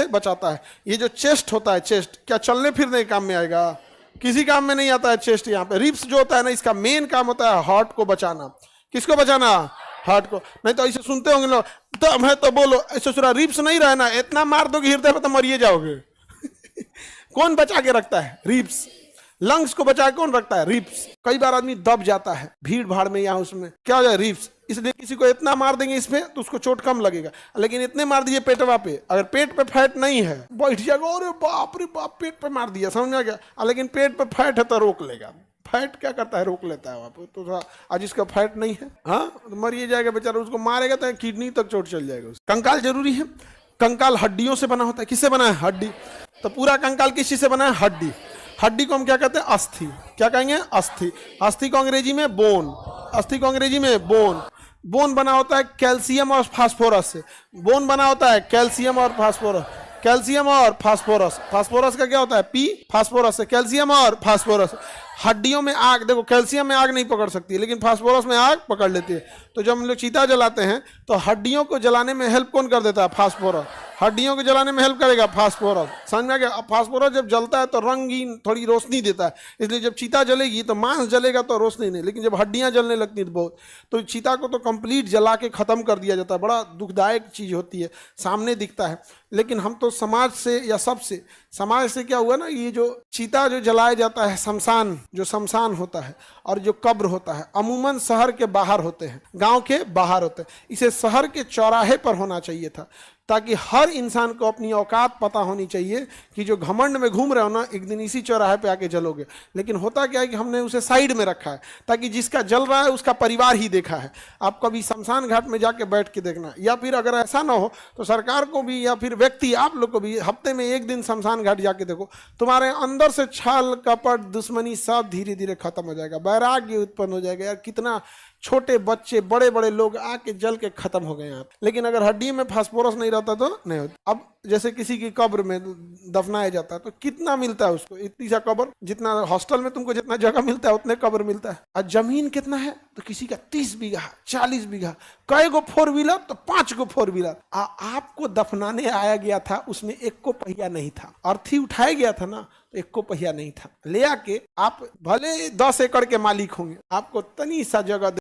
बचाता है। ये जो चेस्ट होता है, चेस्ट क्या चलने फिरने काम में आएगा? किसी काम में नहीं आता है चेस्ट। यहाँ पे रिब्स जो होता है ना, इसका मेन काम होता है हार्ट को बचाना। किसको बचाना? हार्ट को। नहीं तो ऐसे सुनते होंगे लोग, तो मैं तो बोलो ऐसे सुना, रिब्स नहीं रहना, इतना मार दोगे हृदय पे तो मरिए जाओगे। कौन बचा के रखता है? रिब्स। लंग्स को बचा के कौन रखता है? रिब्स। कई बार आदमी दब जाता है भीड़ भाड़ में, यहाँ उसमें क्या हो जाए? रिब्स। इसलिए किसी को इतना मार देंगे इसमें तो उसको चोट कम लगेगा, लेकिन इतने मार दीजिए पेटवा पे, अगर पेट पे फैट नहीं है बैठ जाएगा, अरे बाप रे बाप पेट पे मार दिया, समझ में आ गया। लेकिन पेट पे फैट है तो रोक लेगा। फैट क्या करता है? रोक लेता है वहाँ पे। तो आज इसका फैट नहीं है, हाँ तो मरिए जाएगा बेचारा। उसको मारेगा तो किडनी तक चोट चल जाएगा। कंकाल जरूरी है। कंकाल हड्डियों से बना होता है। किससे बना है? हड्डी। तो पूरा कंकाल किस चीज से बना है? हड्डी। हड्डी को हम क्या कहते हैं? अस्थि। क्या कहेंगे? अस्थि। अस्थि को अंग्रेजी में बोन। अस्थि को अंग्रेजी में बोन। बोन बना होता है कैल्शियम और फास्फोरस से। बोन बना होता है कैल्शियम और फास्फोरस। कैल्शियम और फास्फोरस। फास्फोरस का क्या होता है? पी। फास्फोरस से कैल्शियम और फास्फोरस। हड्डियों में आग, देखो कैल्शियम में आग नहीं पकड़ सकती है, लेकिन फास्फोरस में आग पकड़ लेती है। तो जब हम लोग चीता जलाते हैं तो हड्डियों को जलाने में हेल्प कौन कर देता है? फास्फोरस। हड्डियों को जलाने में हेल्प करेगा फास्फोरस। समझ में आ गया? फास्फोरस जब जलता है तो रंगीन थोड़ी रोशनी देता है, इसलिए जब चीता जलेगी तो मांस जलेगा तो रोशनी नहीं, लेकिन जब हड्डियां जलने लगती हैं बहुत, तो चीता को तो कंप्लीट जला के खत्म कर दिया जाता है। बड़ा दुखदायक चीज होती है, सामने दिखता है। लेकिन हम तो समाज से या सबसे, समाज से क्या हुआ ना, ये जो चीता जो जलाया जाता है, शमशान, जो शमशान होता है और जो कब्र होता है, अमूमन शहर के बाहर होते हैं, गांव के बाहर होते हैं। इसे शहर के चौराहे पर होना चाहिए था, ताकि हर इंसान को अपनी औकात पता होनी चाहिए कि जो घमंड में घूम रहे हो ना, एक दिन इसी चौराहे पे आके जलोगे। लेकिन होता क्या है कि हमने उसे साइड में रखा है, ताकि जिसका जल रहा है उसका परिवार ही देखा है। आप कभी शमशान घाट में जाके बैठ के देखना, या फिर अगर ऐसा ना हो तो सरकार को भी या फिर व्यक्ति आप लोग को भी हफ्ते में एक दिन शमशान घाट जाके देखो, तुम्हारे अंदर से छल कपट दुश्मनी सब धीरे धीरे खत्म हो जाएगा, वैराग्य उत्पन्न हो जाएगा। यार कितना छोटे बच्चे बड़े बड़े लोग आके जल के खत्म हो गए यहाँ। लेकिन अगर हड्डी में फास्फोरस नहीं रहता तो नहीं होता। अब जैसे किसी की कब्र में दफनाया जाता है तो कितना मिलता है उसको? इतनी सा कब्र, जितना हॉस्टल में तुमको जितना जगह मिलता है उतने कब्र मिलता है। और जमीन कितना है? तो किसी का 30 बीघा 40 बीघा। कई गो 4 व्हीलर तो 5 गो 4 व्हीलर। आपको दफनाने आया गया था, उसमें एक को पहिया नहीं था, अर्थी उठाया गया था ना, तो एक को पहिया नहीं था। ले आके आप भले 10 एकड़ के मालिक होंगे, आपको तनी सा जगह